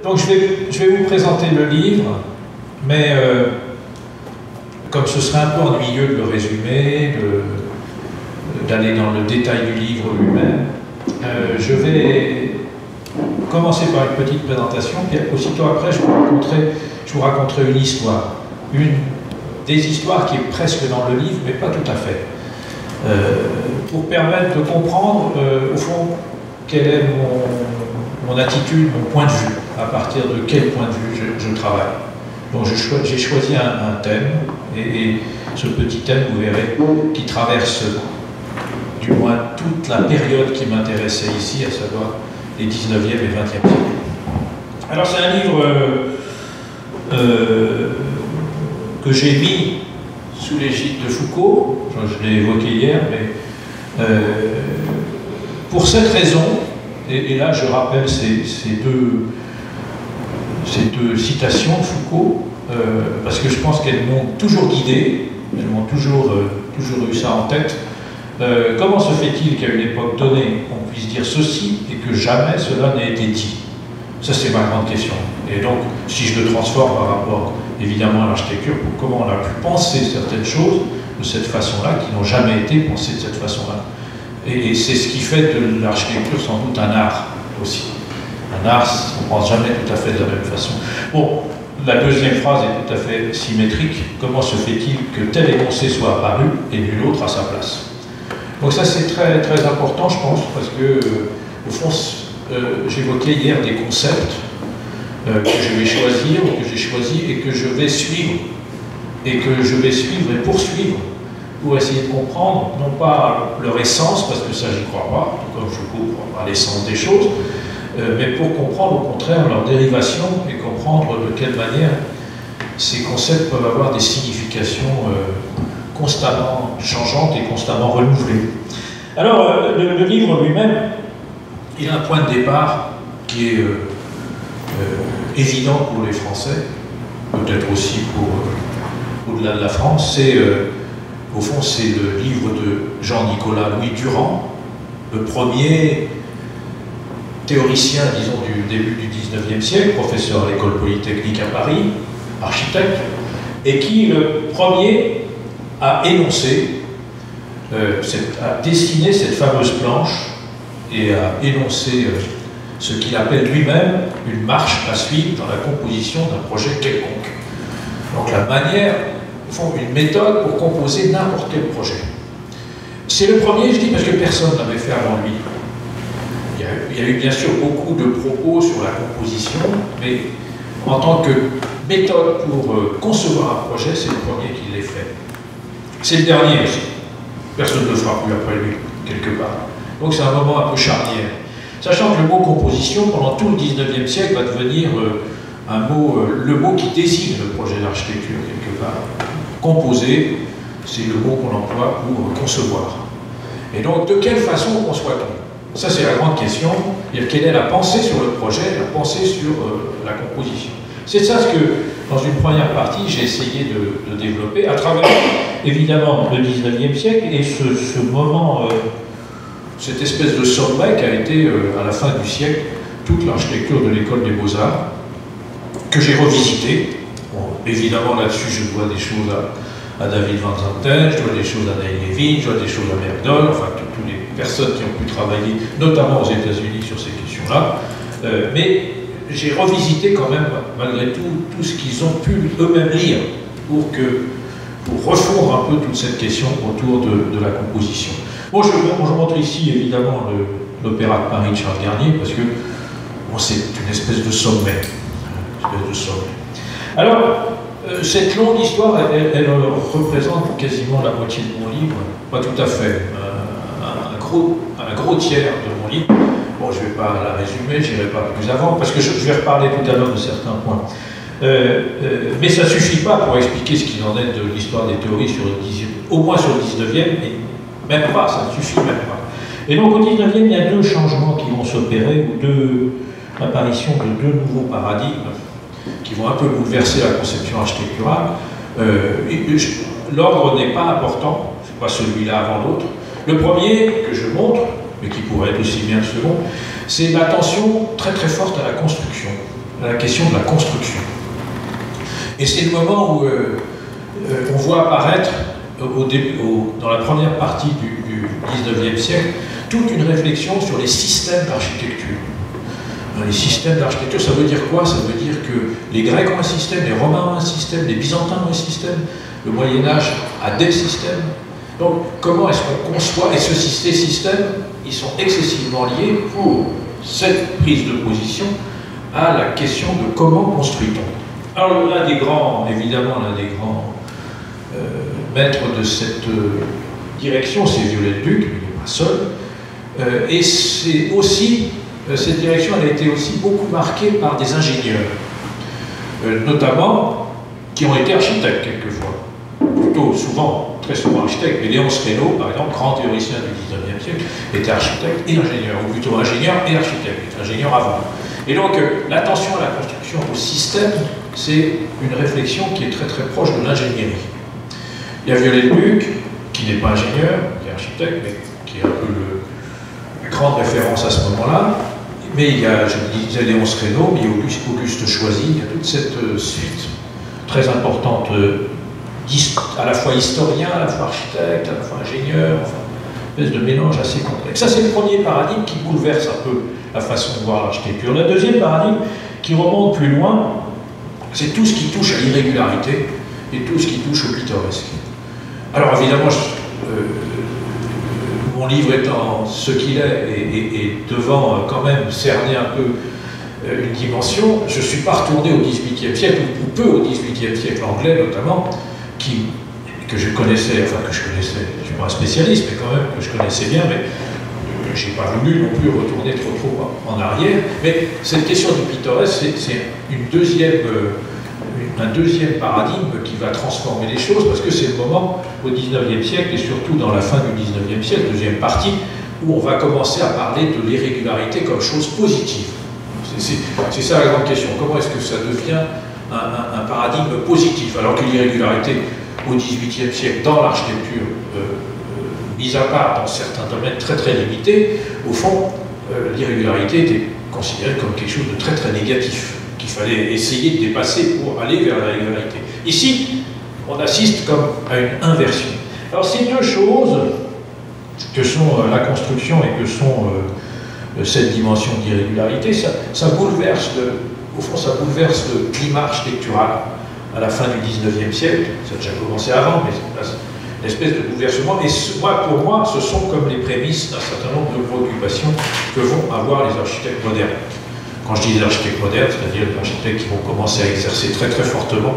Donc je vais vous présenter le livre, mais comme ce serait un peu ennuyeux de le résumer, d'aller dans le détail du livre lui-même, je vais commencer par une petite présentation, puis aussitôt après je vous raconterai une histoire. Une des histoires qui est presque dans le livre, mais pas tout à fait. Pour permettre de comprendre, au fond, quelle est mon attitude, mon point de vue, à partir de quel point de vue je travaille. Donc j'ai choisi un thème, et ce petit thème, vous verrez, qui traverse du moins toute la période qui m'intéressait ici, à savoir les 19e et 20e siècles. Alors c'est un livre que j'ai mis sous l'égide de Foucault, je l'ai évoqué hier, mais pour cette raison, et là je rappelle ces deux citations de Foucault, parce que je pense qu'elles m'ont toujours guidé, elles m'ont toujours eu ça en tête. Comment se fait-il qu'à une époque donnée, on puisse dire ceci et que jamais cela n'ait été dit? Ça, c'est ma grande question. Et donc, si je le transforme par rapport, évidemment, à l'architecture, comment on a pu penser certaines choses de cette façon-là, qui n'ont jamais été pensées de cette façon-là. Et c'est ce qui fait de l'architecture sans doute un art aussi. Un art, on ne pense jamais tout à fait de la même façon. Bon, la deuxième phrase est tout à fait symétrique. Comment se fait-il que tel énoncé soit apparu et nul autre à sa place? Donc ça, c'est très, très important, je pense, parce que, au fond, j'évoquais hier des concepts que je vais choisir, ou que j'ai choisis, et que je vais suivre, et poursuivre, pour essayer de comprendre, non pas leur essence, parce que ça, j'y crois pas, tout comme Foucault croit pas l'essence des choses, mais pour comprendre, au contraire, leur dérivation, et comprendre de quelle manière ces concepts peuvent avoir des significations constamment changeantes et constamment renouvelées. Alors, le livre lui-même, il a un point de départ qui est évident pour les Français, peut-être aussi pour au-delà de la France. Au fond, c'est le livre de Jean-Nicolas Louis Durand, le premier théoricien, disons, du début du XIXe siècle, professeur à l'École Polytechnique à Paris, architecte, et qui, le premier, a énoncé, a dessiné cette fameuse planche et a énoncé ce qu'il appelle lui-même une marche à suivre dans la composition d'un projet quelconque. Donc la manière, au fond, une méthode pour composer n'importe quel projet. C'est le premier, je dis, parce que personne ne l'avait fait avant lui. Il y a eu bien sûr beaucoup de propos sur la composition, mais en tant que méthode pour concevoir un projet, c'est le premier qui l'ait fait. C'est le dernier aussi. Personne ne le fera plus après lui, quelque part. Donc c'est un moment un peu charnière. Sachant que le mot composition, pendant tout le XIXe siècle, va devenir le mot qui désigne le projet d'architecture, quelque part. Composer, c'est le mot qu'on emploie pour concevoir. Et donc, de quelle façon conçoit-on? Ça, c'est la grande question. Quelle est la pensée sur le projet, la pensée sur la composition? C'est ça ce que, dans une première partie, j'ai essayé de développer, à travers, évidemment, le XIXe siècle, et ce moment, cette espèce de sommet qui a été, à la fin du siècle, toute l'architecture de l'école des Beaux-Arts, que j'ai revisité. Bon, évidemment, là-dessus, je dois des choses à David Van Zanten, je dois des choses à Neil Levin, je dois des choses à Bergdorf, enfin, toutes les personnes qui ont pu travailler, notamment aux États-Unis, sur ces questions-là. Mais j'ai revisité quand même, malgré tout ce qu'ils ont pu eux-mêmes lire pour refondre un peu toute cette question autour de la composition. Bon, je montre ici évidemment l'Opéra de Paris de Charles Garnier, parce que bon, c'est une espèce de sommet. Alors, cette longue histoire, elle représente quasiment la moitié de mon livre, pas tout à fait, un gros tiers de mon livre. Bon, je ne vais pas la résumer, je n'irai pas plus avant, parce que je vais reparler tout à l'heure de certains points. Mais ça ne suffit pas pour expliquer ce qu'il en est de l'histoire des théories au moins sur le 19e, et même pas, ça ne suffit même pas. Et donc au 19e, il y a deux changements qui vont s'opérer, ou deux apparitions de deux nouveaux paradigmes qui vont un peu bouleverser la conception architecturale. L'ordre n'est pas important, ce n'est pas celui-là avant l'autre. Le premier que je montre, mais qui pourrait être aussi bien le second, c'est l'attention très très forte à la construction. à la question de la construction. Et c'est le moment où on voit apparaître, dans la première partie du XIXe siècle, toute une réflexion sur les systèmes d'architecture. Les systèmes d'architecture, ça veut dire quoi? Ça veut dire que les Grecs ont un système, les Romains ont un système, les Byzantins ont un système, le Moyen-Âge a des systèmes. Donc, comment est-ce qu'on conçoit? Et ces systèmes, ils sont excessivement liés pour cette prise de position à la question de comment construit-on. Alors, l'un des grands, évidemment, l'un des grands maîtres de cette direction, c'est Viollet-le-Duc, mais il n'est pas seul. Et c'est aussi, cette direction, elle a été aussi beaucoup marquée par des ingénieurs, notamment, qui ont été architectes quelquefois. Plutôt souvent, très souvent architectes, mais Léonce Reynaud, par exemple, grand théoricien du XIXe siècle, était architecte et ingénieur, ou plutôt ingénieur et architecte, ingénieur avant. Et donc, l'attention à la construction au système, c'est une réflexion qui est très très proche de l'ingénierie. Il y a Viollet-le-Duc, qui n'est pas ingénieur, qui est architecte, mais qui est un peu la grande référence à ce moment-là. Mais il y a, je disais, Léonce Reynaud, mais il y a Auguste Choisy, il y a toute cette suite très importante, à la fois historien, à la fois architecte, à la fois ingénieur, enfin, une espèce de mélange assez complexe. Ça, c'est le premier paradigme qui bouleverse un peu la façon de voir l'architecture. Le deuxième paradigme, qui remonte plus loin, c'est tout ce qui touche à l'irrégularité et tout ce qui touche au pittoresque. Alors évidemment, mon livre étant ce qu'il est et devant quand même cerner un peu une dimension, je ne suis pas retourné au XVIIIe siècle, ou peu au XVIIIe siècle anglais notamment, que je connaissais, enfin que je connaissais, je ne suis pas un spécialiste, mais quand même que je connaissais bien, mais je n'ai pas voulu non plus retourner trop en arrière. Mais cette question du pittoresque, c'est un deuxième paradigme qui va transformer les choses, parce que c'est le moment au XIXe siècle, et surtout dans la fin du XIXe siècle, deuxième partie, où on va commencer à parler de l'irrégularité comme chose positive. C'est ça la grande question. Comment est-ce que ça devient un paradigme positif, alors que l'irrégularité au XVIIIe siècle, dans l'architecture, mise à part dans certains domaines très très limités, au fond, l'irrégularité était considérée comme quelque chose de très très négatif, qu'il fallait essayer de dépasser pour aller vers la régularité. Ici, on assiste comme à une inversion. Alors ces deux choses, que sont la construction et que sont cette dimension d'irrégularité, ça bouleverse au fond, ça bouleverse le climat architectural à la fin du XIXe siècle. Ça a déjà commencé avant, mais c'est une espèce de bouleversement. Et pour moi, ce sont comme les prémices d'un certain nombre de préoccupations que vont avoir les architectes modernes. Quand je dis les architectes modernes, c'est-à-dire les architectes qui vont commencer à exercer très très fortement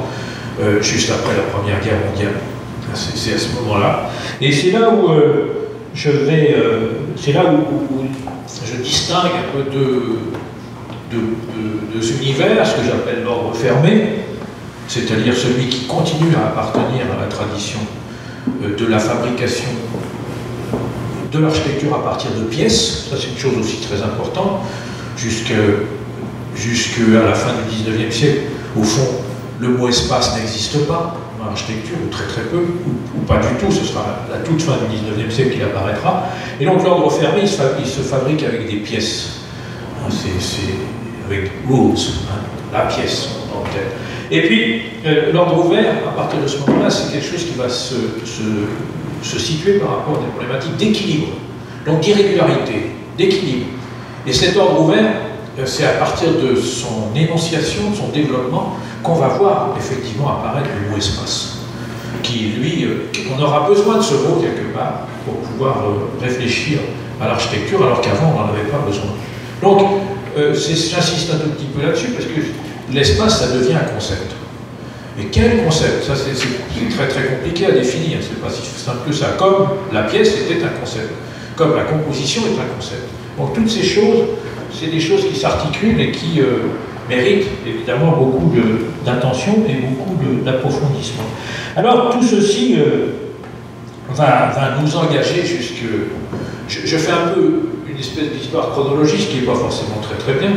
juste après la Première Guerre mondiale. C'est à ce moment-là. Et c'est là où c'est là où je distingue un peu de cet univers, ce que j'appelle l'ordre fermé, c'est-à-dire celui qui continue à appartenir à la tradition de la fabrication de l'architecture à partir de pièces. Ça, c'est une chose aussi très importante. Jusqu'à la fin du XIXe siècle, au fond, le mot espace n'existe pas dans l'architecture, ou très très peu, ou pas du tout. Ce sera à la toute fin du XIXe siècle qu'il apparaîtra. Et donc l'ordre fermé, il se fabrique avec des pièces. C'est avec rules, la pièce en tant que telle. Et puis, l'ordre ouvert, à partir de ce moment-là, c'est quelque chose qui va se situer par rapport à des problématiques d'équilibre, donc d'irrégularité, d'équilibre. Et cet ordre ouvert, c'est à partir de son énonciation, de son développement, qu'on va voir effectivement apparaître le mot espace, qui, lui, on aura besoin de ce mot quelque part pour pouvoir réfléchir à l'architecture, alors qu'avant, on n'en avait pas besoin. Donc, j'insiste un tout petit peu là-dessus, parce que l'espace, ça devient un concept. Et quel concept? Ça, c'est très très compliqué à définir, c'est pas si simple que ça. Comme la pièce était un concept, comme la composition est un concept. Donc toutes ces choses, c'est des choses qui s'articulent et qui méritent évidemment beaucoup d'attention et beaucoup d'approfondissement. Alors tout ceci va nous engager jusque... Je fais un peu une espèce d'histoire chronologique, ce qui n'est pas forcément très très bien,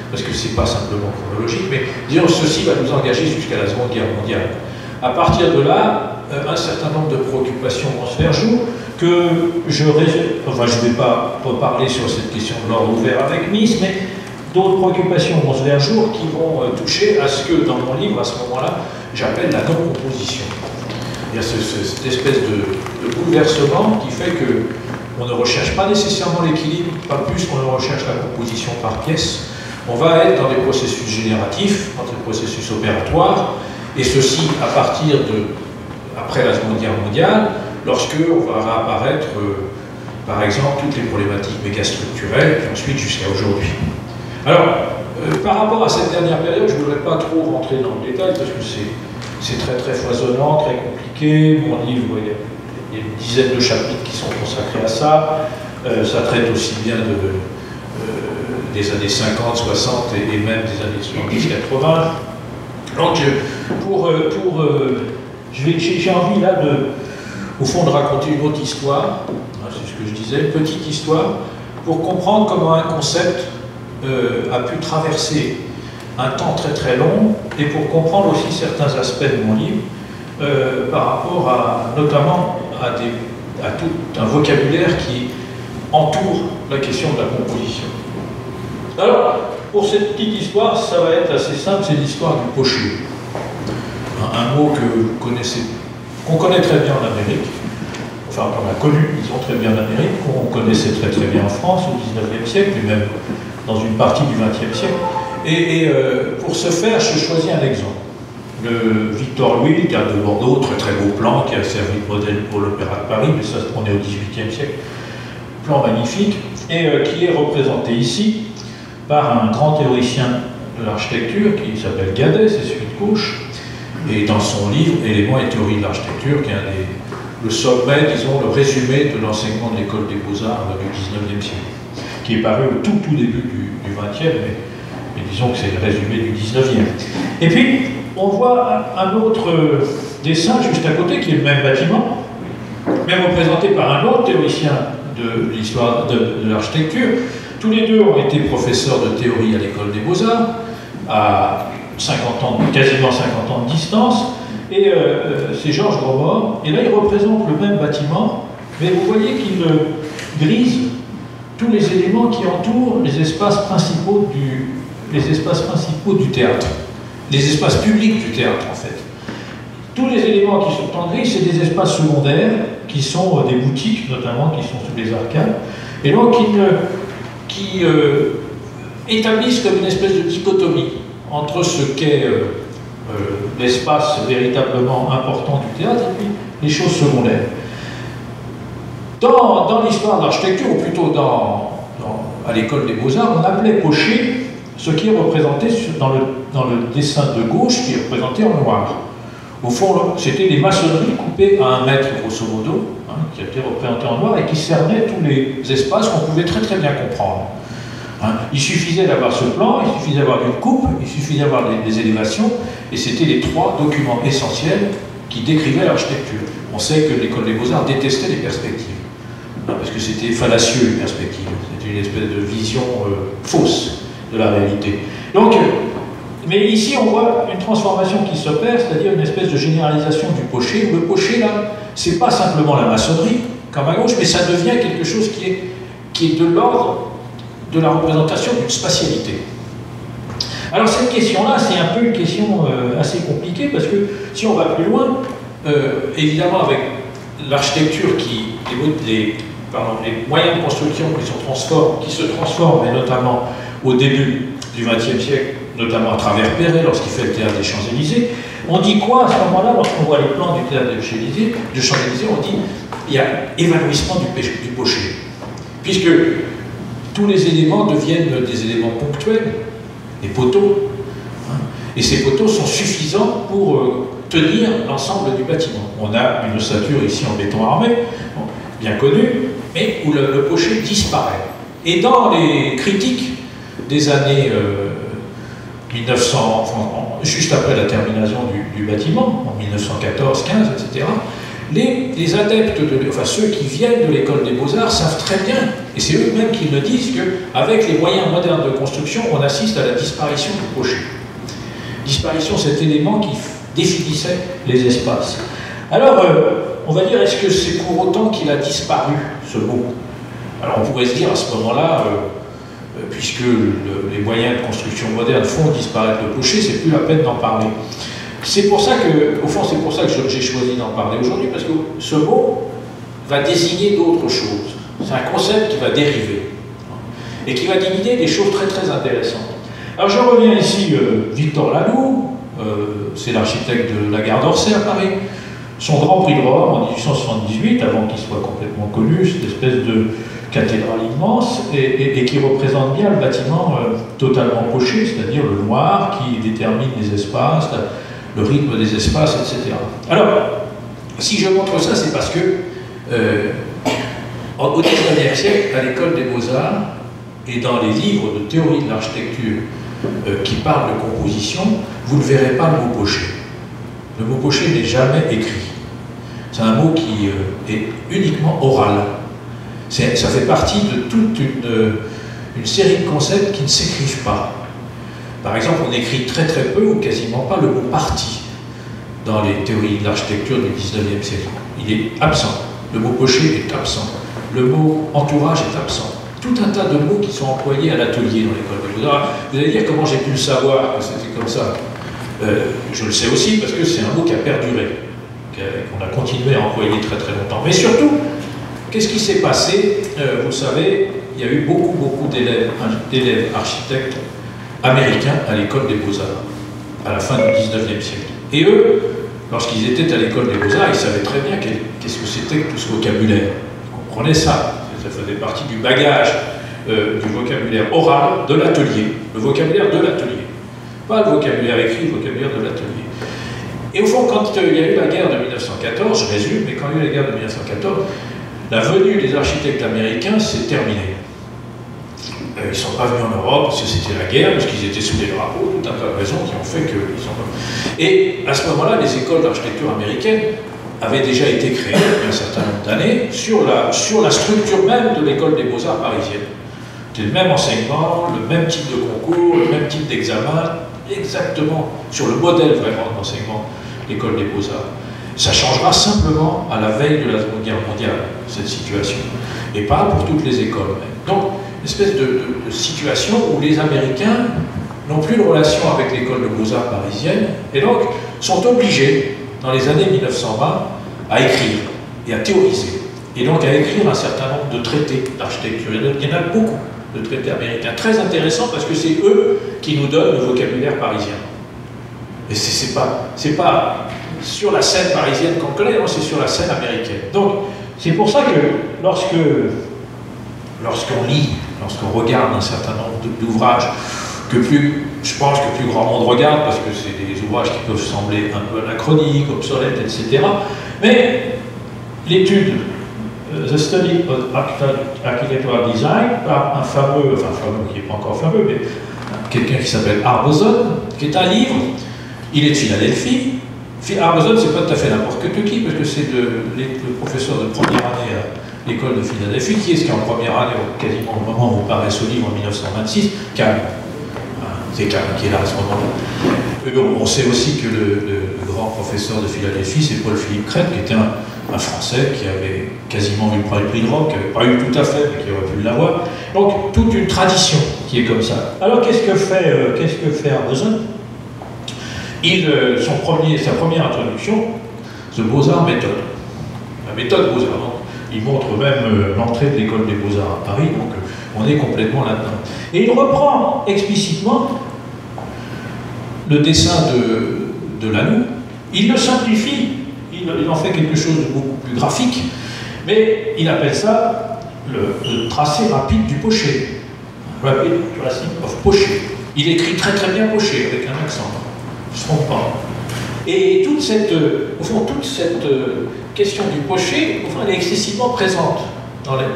parce que c'est pas simplement chronologique, mais disons ceci va nous engager jusqu'à la Seconde Guerre mondiale. À partir de là, un certain nombre de préoccupations vont se faire jour, que je ne vais pas reparler sur cette question de l'ordre ouvert avec Mies, mais d'autres préoccupations vont se faire jour qui vont toucher à ce que, dans mon livre, à ce moment-là, j'appelle la non-composition. Il y a cette espèce de bouleversement qui fait qu'on ne recherche pas nécessairement l'équilibre, pas plus qu'on ne recherche la composition par pièce. On va être dans des processus génératifs, dans des processus opératoires, et ceci à partir après la Seconde Guerre mondiale, lorsque on va réapparaître, par exemple, toutes les problématiques mégastructurelles, et ensuite jusqu'à aujourd'hui. Alors, par rapport à cette dernière période, je ne voudrais pas trop rentrer dans le détail, parce que c'est très très foisonnant, très compliqué. Mon livre, il y a une dizaine de chapitres qui sont consacrés à ça. Ça traite aussi bien des années 50, 60 et même des années 70, 80. Donc, j'ai envie là, au fond, de raconter une autre histoire, c'est ce que je disais, une petite histoire, pour comprendre comment un concept a pu traverser un temps très très long, et pour comprendre aussi certains aspects de mon livre, par rapport notamment à tout un vocabulaire qui entoure la question de la composition. Alors, pour cette petite histoire, ça va être assez simple, c'est l'histoire du pocher. Un mot que vous connaissez, qu'on connaît très bien en Amérique, enfin qu'on a connu, disons, très bien en Amérique, qu'on connaissait très très bien en France au XIXe siècle, et même dans une partie du XXe siècle. Et pour ce faire, je choisis un exemple. Le Victor Louis, le théâtre de Bordeaux, très très beau plan, qui a servi de modèle pour l'Opéra de Paris, mais ça, on est au XVIIIe siècle. Plan magnifique, et qui est représenté ici par un grand théoricien de l'architecture qui s'appelle Gadet, c'est celui de gauche, et dans son livre Éléments et théorie de l'architecture, qui est le sommet, disons, le résumé de l'enseignement de l'école des beaux-arts du XIXe siècle, qui est paru au tout début du XXe, mais disons que c'est le résumé du XIXe. Et puis, on voit un autre dessin juste à côté, qui est le même bâtiment, mais représenté par un autre théoricien de l'histoire de l'architecture. Tous les deux ont été professeurs de théorie à l'école des beaux-arts, à 50 ans, quasiment 50 ans de distance, et c'est Georges Gromor, et là il représente le même bâtiment, mais vous voyez qu'il grise tous les éléments qui entourent les espaces principaux du théâtre, les espaces publics du théâtre en fait. Tous les éléments qui sont en gris, c'est des espaces secondaires, qui sont des boutiques notamment, qui sont sous les arcades, et donc qui établissent comme une espèce de dichotomie entre ce qu'est l'espace véritablement important du théâtre et puis les choses secondaires. Dans l'histoire de l'architecture, ou plutôt à l'école des beaux-arts, on appelait pocher ce qui est représenté dans le dessin de gauche, qui est représenté en noir. Au fond, c'était les maçonneries coupées à 1 mètre, grosso modo, qui étaient représentées en noir et qui cernaient tous les espaces qu'on pouvait très très bien comprendre. Il suffisait d'avoir ce plan, il suffisait d'avoir une coupe, il suffisait d'avoir des élévations, et c'était les 3 documents essentiels qui décrivaient l'architecture. On sait que l'école des beaux-arts détestait les perspectives, parce que c'était fallacieux, les perspectives. C'était une espèce de vision fausse de la réalité. Donc, mais ici, on voit une transformation qui s'opère, c'est-à-dire une espèce de généralisation du pocher, où le pocher, là, c'est pas simplement la maçonnerie, comme à gauche, mais ça devient quelque chose qui est de l'ordre de la représentation d'une spatialité. Alors cette question-là, c'est un peu une question assez compliquée, parce que si on va plus loin, évidemment avec l'architecture les moyens de construction qui se transforment, et notamment au début du XXe siècle, notamment à travers Perret, lorsqu'il fait le théâtre des Champs-Élysées, on dit quoi à ce moment-là, lorsqu'on voit les plans du théâtre des Champs-Élysées, on dit il y a évanouissement du pocher, puisque tous les éléments deviennent des éléments ponctuels, des poteaux, et ces poteaux sont suffisants pour tenir l'ensemble du bâtiment. On a une ossature ici en béton armé, bien connue, mais où le pocher disparaît. Et dans les critiques des années 1900, juste après la termination du bâtiment, en 1914, 15, etc., les adeptes, ceux qui viennent de l'école des beaux-arts savent très bien, et c'est eux-mêmes qui le disent, qu'avec les moyens modernes de construction, on assiste à la disparition du pocher. Disparition, cet élément qui définissait les espaces. Alors, on va dire, est-ce que c'est pour autant qu'il a disparu, ce mot? Alors on pourrait se dire à ce moment-là, puisque les moyens de construction moderne font disparaître le pocher, c'est plus la peine d'en parler. C'est pour ça que, au fond, c'est pour ça que j'ai choisi d'en parler aujourd'hui, parce que ce mot va désigner d'autres choses. C'est un concept qui va dériver et qui va désigner des choses très très intéressantes. Alors je reviens ici, Victor Laloux, c'est l'architecte de la gare d'Orsay à Paris. Son grand prix de Rome en 1878, avant qu'il soit complètement connu, cette espèce de cathédrale immense, et qui représente bien le bâtiment totalement poché, c'est-à-dire le noir qui détermine les espaces, le rythme des espaces, etc. Alors, si je montre ça, c'est parce que au XIXe siècle, à l'école des Beaux-Arts, et dans les livres de théorie de l'architecture qui parlent de composition, vous ne verrez pas le mot poché. Le mot poché n'est jamais écrit. C'est un mot qui est uniquement oral. Ça fait partie de toute une série de concepts qui ne s'écrivent pas. Par exemple, on écrit très très peu ou quasiment pas le mot partie dans les théories de l'architecture du XIXe siècle. Il est absent. Le mot poché est absent. Le mot entourage est absent. Tout un tas de mots qui sont employés à l'atelier dans l'école des Beaux-Arts. Vous allez dire comment j'ai pu le savoir que c'était comme ça. Je le sais aussi parce que c'est un mot qui a perduré, qu'on a continué à employer très très longtemps. Mais surtout, qu'est-ce qui s'est passé? Vous savez, il y a eu beaucoup d'élèves architectes américains à l'école des Beaux-Arts, à la fin du XIXe siècle. Et eux, lorsqu'ils étaient à l'école des Beaux-Arts, ils savaient très bien qu'est-ce que c'était que tout ce vocabulaire. Ils comprenaient ça. Ça faisait partie du bagage du vocabulaire oral de l'atelier. Le vocabulaire de l'atelier. Pas le vocabulaire écrit, le vocabulaire de l'atelier. Et au fond, quand il y a eu la guerre de 1914, je résume, mais quand il y a eu la guerre de 1914, la venue des architectes américains s'est terminée. Ils ne sont pas venus en Europe parce que c'était la guerre, parce qu'ils étaient sous les drapeaux, tout un tas de raisons qui ont fait qu'ils sont pas. Et à ce moment-là, les écoles d'architecture américaines avaient déjà été créées depuis un certain nombre d'années sur la structure même de l'école des Beaux-Arts parisienne. C'était le même enseignement, le même type de concours, le même type d'examen, exactement sur le modèle vraiment d'enseignement de l'école des Beaux-Arts. Ça changera simplement à la veille de la Seconde Guerre mondiale, cette situation. Et pas pour toutes les écoles même. Donc, une espèce de situation où les Américains n'ont plus de relation avec l'école de Beaux-Arts parisienne, et donc sont obligés, dans les années 1920, à écrire et à théoriser. Et donc à écrire un certain nombre de traités d'architecture. Il y en a beaucoup de traités américains, très intéressants parce que c'est eux qui nous donnent le vocabulaire parisien. Et c'est pas sur la scène parisienne qu'on connaît, c'est sur la scène américaine. Donc c'est pour ça que lorsqu'on lit, lorsqu'on regarde un certain nombre d'ouvrages je pense que plus grand monde regarde parce que c'est des ouvrages qui peuvent sembler un peu anachroniques, obsolètes, etc. Mais l'étude The Study of Architectural Design par un fameux qui n'est pas encore fameux, mais quelqu'un qui s'appelle Harbison, qui est un livre, il est de Philadelphie. Harbison, c'est pas tout à fait n'importe qui, parce que c'est le professeur de première année à l'école de Philadelphie, qui est ce qui est en première année, quasiment au moment où paraît ce livre en 1926, Calme. C'est Calme qui est là à ce moment-là. On sait aussi que le grand professeur de Philadelphie, c'est Paul-Philippe Crête, qui était un Français qui avait quasiment eu le prix de Rome, qui n'avait pas eu tout à fait, mais qui aurait pu l'avoir. Donc, toute une tradition qui est comme ça. Alors, qu'est-ce que fait Harbison? Sa première introduction, The Beaux-Arts méthode. La méthode Beaux-Arts. Il montre même l'entrée de l'école des Beaux-Arts à Paris, donc on est complètement là-dedans. Et il reprend explicitement le dessin de Laloux. Il le simplifie, il en fait quelque chose de beaucoup plus graphique, mais il appelle ça le tracé rapide du pocher. Rapid tracing of pocher. Il écrit très très bien pocher, avec un accent. Je ne me trompe pas. Et toute cette question du pocher, elle est excessivement présente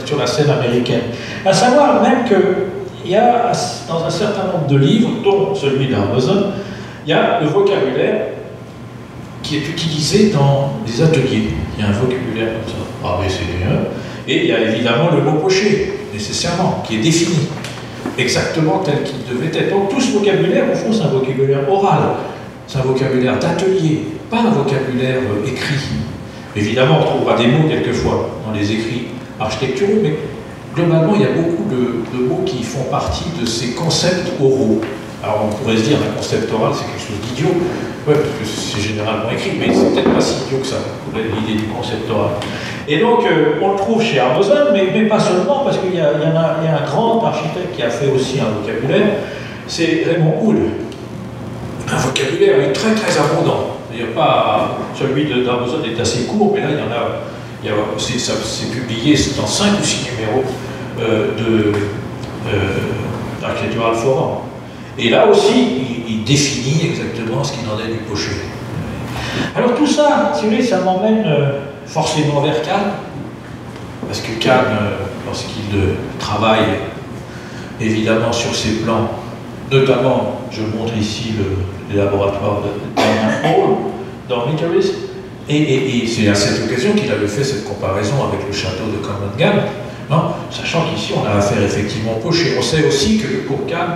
sur la scène américaine. À savoir même qu'il y a, dans un certain nombre de livres, dont celui d'Harbison, il y a le vocabulaire qui est utilisé dans les ateliers. Il y a un vocabulaire comme ça, A, B, C, D, E, et il y a évidemment le mot pocher, nécessairement, qui est défini, exactement tel qu'il devait être. Donc tout ce vocabulaire, au fond, c'est un vocabulaire oral. C'est un vocabulaire d'atelier, pas un vocabulaire écrit. Évidemment, on trouvera des mots quelquefois dans les écrits architecturaux, mais globalement, il y a beaucoup de mots qui font partie de ces concepts oraux. Alors on pourrait se dire un concept oral c'est quelque chose d'idiot, ouais, parce que c'est généralement écrit, mais c'est peut-être pas si idiot que ça, l'idée du concept oral. Et donc on le trouve chez Arnosen, mais pas seulement, parce qu'il y a un grand architecte qui a fait aussi un vocabulaire, c'est Raymond Hood. Un vocabulaire très très abondant. C'est-à-dire pas celui d'Arnosen est assez court, mais là c'est publié dans 5 ou 6 numéros d'Architectural Forum. Et là aussi, il définit exactement ce qu'il en est du Pochet. Alors tout ça, si vous voulez, ça m'emmène forcément vers Kahn, parce que Kahn, lorsqu'il travaille évidemment sur ses plans, notamment, je montre ici le laboratoire de Daniel Hall dans Mitteris, et c'est à cette occasion qu'il avait fait cette comparaison avec le château de Common, sachant qu'ici on a affaire effectivement au Pochet. On sait aussi que pour Kahn,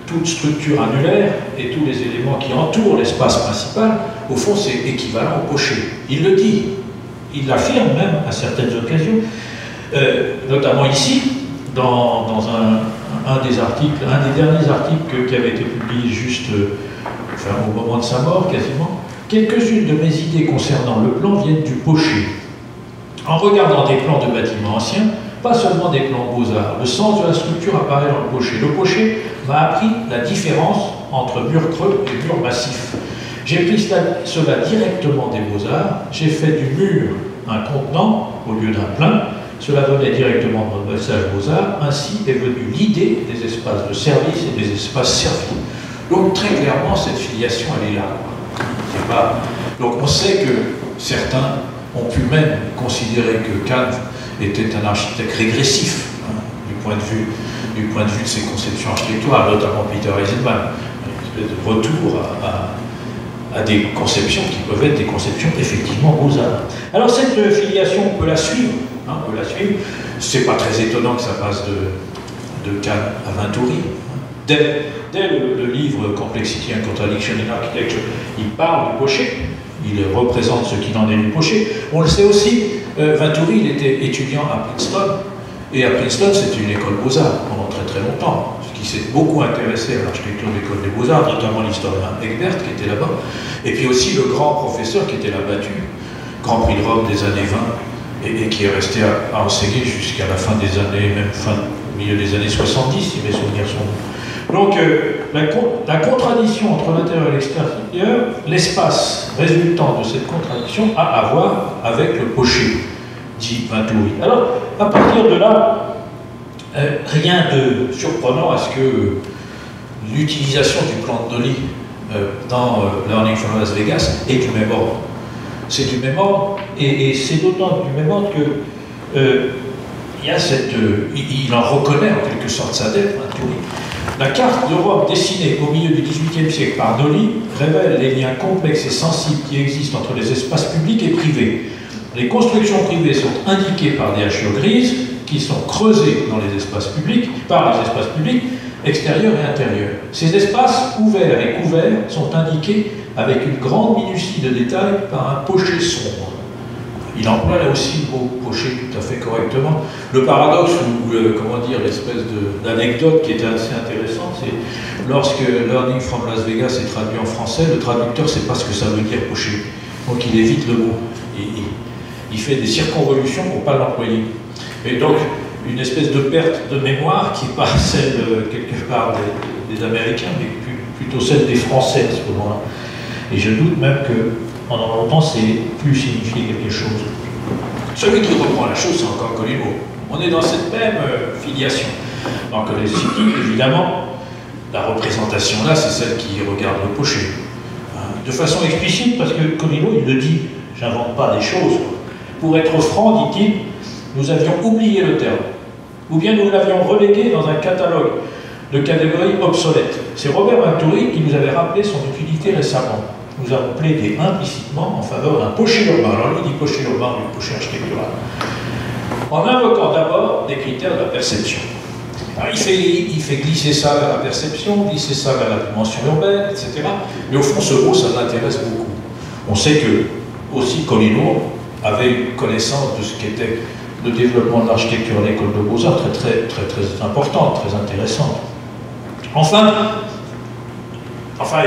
toute structure annulaire et tous les éléments qui entourent l'espace principal, au fond, c'est équivalent au Pochet. Il le dit, il l'affirme même à certaines occasions, notamment ici, dans un des articles, un des derniers articles qui avait été publié juste au moment de sa mort, quasiment. Quelques-unes de mes idées concernant le plan viennent du Pochet. En regardant des plans de bâtiments anciens, pas seulement des plans beaux-arts, le sens de la structure apparaît dans le Pochet. Le Pochet m'a appris la différence entre mur creux et mur massif. J'ai pris cela directement des beaux-arts, j'ai fait du mur un contenant au lieu d'un plein, cela venait directement de notre message beaux-arts, ainsi est venue l'idée des espaces de service et des espaces servis. Donc très clairement, cette filiation, elle est là. Donc on sait que certains ont pu même considérer que Kahn était un architecte régressif, du point de vue de ses conceptions architecturales, notamment Peter Eisenman, une espèce de retour à des conceptions qui peuvent être des conceptions effectivement beaux-arts. Alors cette filiation, on peut la suivre, c'est pas très étonnant que ça passe de Kahn à Venturi. Dès le livre Complexity and Contradiction in Architecture, il parle du Pochet, il représente ce qu'il en est du Pochet. On le sait aussi, Venturi, il était étudiant à Princeton, et à Princeton, c'était une école beaux-arts pendant très très longtemps, ce qui s'est beaucoup intéressé à l'architecture de l'école des beaux-arts, notamment l'historien Egbert qui était là-bas, et puis aussi le grand professeur qui était là battu, Grand Prix de Rome des années 20, et qui est resté à enseigner jusqu'à la fin des années, même milieu des années 70, si mes souvenirs sont bons. Donc, la contradiction entre l'intérieur et l'extérieur, l'espace résultant de cette contradiction a à voir avec le Pochet, dit Venturi. Alors, à partir de là, rien de surprenant à ce que l'utilisation du plan de Nolly dans Learning from Las Vegas est du même ordre. C'est du même ordre, et c'est d'autant du même ordre que il en reconnaît en quelque sorte sa dette, Venturi. La carte de Rome dessinée au milieu du XVIIIe siècle par Nolly révèle les liens complexes et sensibles qui existent entre les espaces publics et privés. Les constructions privées sont indiquées par des hachures grises qui sont creusées dans les espaces publics, par les espaces publics extérieurs et intérieurs. Ces espaces ouverts et couverts sont indiqués avec une grande minutie de détails par un Pochet sombre. Il emploie là aussi le mot Pochet tout à fait correctement. Le paradoxe, ou l'espèce d'anecdote qui était assez intéressante, c'est lorsque Learning from Las Vegas est traduit en français, le traducteur ne sait pas ce que ça veut dire Pochet. Donc il évite le mot. Il fait des circonvolutions pour ne pas l'employer. Et donc, une espèce de perte de mémoire qui n'est pas celle quelque part des Américains, mais plutôt celle des Français à ce moment-là. Et je doute même que pendant longtemps, c'est plus signifier quelque chose. Celui qui reprend la chose, c'est encore Colino. On est dans cette même filiation. Donc, évidemment, la représentation là, c'est celle qui regarde le Pochet. De façon explicite, parce que Colino, il le dit, j'invente pas des choses. Pour être franc, dit-il, nous avions oublié le terme, ou bien nous l'avions relégué dans un catalogue de catégories obsolètes. C'est Robert Venturi qui nous avait rappelé son utilité récemment. Nous avons plaidé implicitement en faveur d'un Pochet urbain. Alors lui dit Pochet urbain, lui Pochet architectural. En invoquant d'abord des critères de la perception. Alors, il fait glisser ça vers la perception, glisser ça vers la dimension urbaine, etc. Mais au fond, ce mot, ça l'intéresse beaucoup. On sait que aussi Colino avait une connaissance de ce qu'était le développement de l'architecture à l'école de Beaux-Arts très importante, très intéressante. Enfin,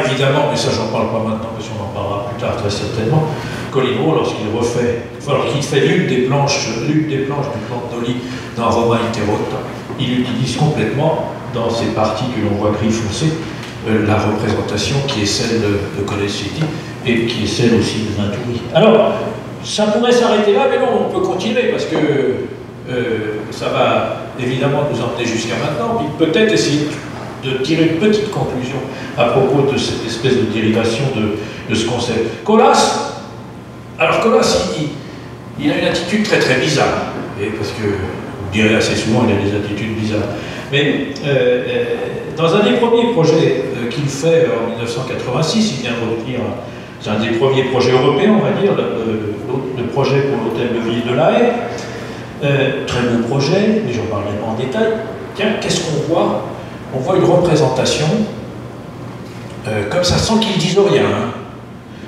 évidemment, mais ça j'en parle pas maintenant, parce qu'on en parlera plus tard très certainement, Collinro, lorsqu'il fait l'une des planches du plan de Dolly dans Roma Interrotta, il utilise complètement, dans ces parties que l'on voit gris foncé, la représentation qui est celle de College City et qui est celle aussi de Vinturi. Alors, ça pourrait s'arrêter là, mais non, on peut continuer parce que ça va évidemment nous emmener jusqu'à maintenant, puis peut-être essayer de tirer une petite conclusion à propos de cette espèce de dérivation de ce concept. Colas, il a une attitude très bizarre, parce que, vous direz assez souvent, il a des attitudes bizarres. Mais dans un des premiers projets qu'il fait en 1986, il vient de revenir, c'est un des premiers projets européens, on va dire, le projet pour l'hôtel de ville de La Haye. Très beau projet, mais j'en parlerai pas en détail. Tiens, qu'est-ce qu'on voit? On voit une représentation, comme ça, sans qu'ils disent rien. Hein.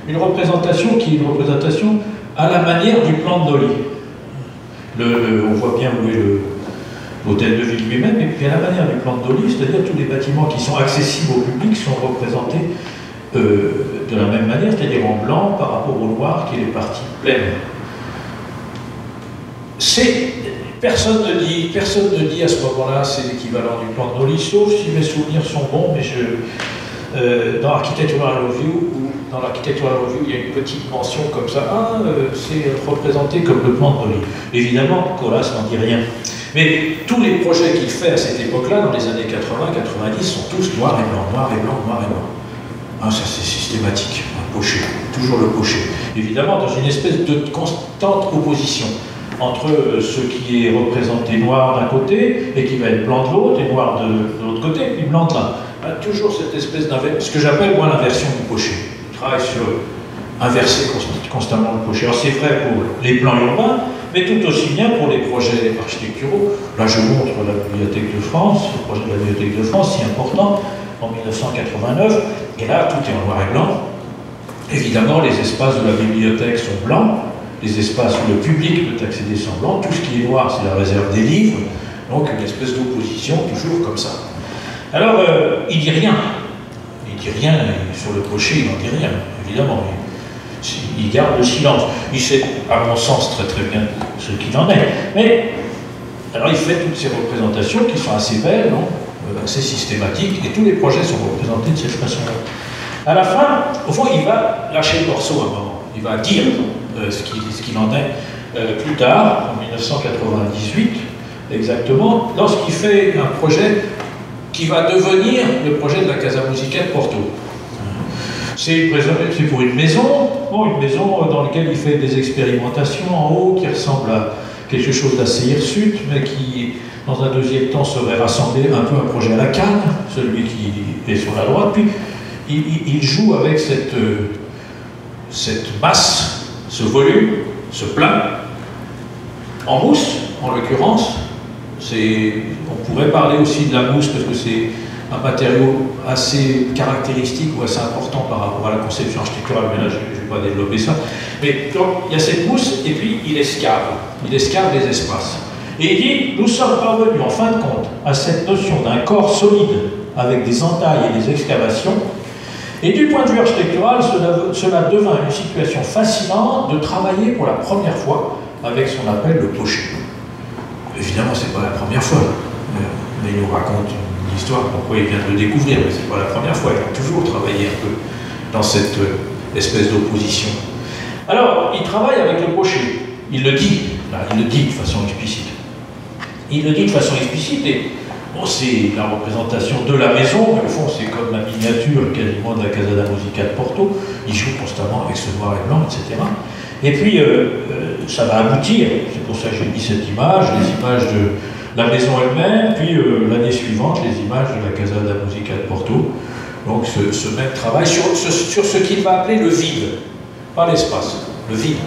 Une représentation qui est une représentation à la manière du plan de Dolly. On voit bien où est l'hôtel de ville lui-même, et puis à la manière du plan de Dolly, c'est-à-dire tous les bâtiments qui sont accessibles au public sont représentés de la même manière, c'est-à-dire en blanc par rapport au noir qui est les parties pleines. Personne ne dit à ce moment-là c'est l'équivalent du plan de Dolly, sauf si mes souvenirs sont bons, mais dans Architectural Review, il y a une petite mention comme ça, c'est représenté comme le plan de Dolly. Évidemment, Colas n'en dit rien. Mais tous les projets qu'il fait à cette époque-là, dans les années 80-90, sont tous noir et blanc, noir et blanc, noir et blanc. Ça c'est systématique, un pocher, toujours le pocher. Évidemment, dans une espèce de constante opposition entre ce qui est représenté noir d'un côté et qui va être blanc de l'autre et noir de l'autre côté, puis blanc de l'un. Toujours cette espèce d'inversion, ce que j'appelle moi l'inversion du pocher. Je travaille sur inverser constamment le pocher. Alors c'est vrai pour les plans urbains, mais tout aussi bien pour les projets architecturaux. Là je montre la Bibliothèque de France, le projet de la Bibliothèque de France, si important, en 1989, et là tout est en noir et blanc. Évidemment les espaces de la bibliothèque sont blancs, les espaces où le public peut accéder sont blancs, tout ce qui est noir c'est la réserve des livres, donc une espèce d'opposition toujours comme ça. Alors il dit rien sur le pocher, il n'en dit rien, évidemment. Il garde le silence. Il sait, à mon sens, très bien ce qu'il en est. Mais, alors il fait toutes ces représentations qui sont assez belles, non, assez systématiques, et tous les projets sont représentés de cette façon-là. À la fin, au fond, il va lâcher le morceau à un moment. Il va dire ce qu'il en est plus tard, en 1998, exactement, lorsqu'il fait un projet qui va devenir le projet de la Casa Musicale Porto. C'est pour une maison dans laquelle il fait des expérimentations en haut qui ressemble à quelque chose d'assez hirsute, mais qui, dans un deuxième temps, serait rassemblé un peu un projet à la Cannes, celui qui est sur la droite. Puis il joue avec cette masse, ce volume, ce plein, en mousse, en l'occurrence. On pourrait parler aussi de la mousse parce que c'est un matériau assez caractéristique ou assez important par rapport à la conception architecturale, mais là je ne vais pas développer ça. Mais donc il y a cette mousse et puis il escave les espaces. Et il dit, nous sommes parvenus en fin de compte à cette notion d'un corps solide avec des entailles et des excavations, et du point de vue architectural, cela devint une situation fascinante de travailler pour la première fois avec ce qu'on appelle le pocher. Évidemment, ce n'est pas la première fois, mais il nous raconte une histoire pourquoi il vient de le découvrir, mais ce n'est pas la première fois, il a toujours travaillé un peu dans cette espèce d'opposition. Alors, il travaille avec le pocher, il le dit de façon explicite. Il le dit de façon explicite, et bon, c'est la représentation de la maison, mais au fond, c'est comme la miniature quasiment de la Casa da Musica de Porto, il joue constamment avec ce noir et blanc, etc. Et puis, ça va aboutir, c'est pour ça que j'ai mis cette image, les images de la maison elle-même, puis l'année suivante, les images de la Casa da Musica de Porto. Donc ce même travail sur ce qu'il va appeler le vide, pas l'espace, le vide.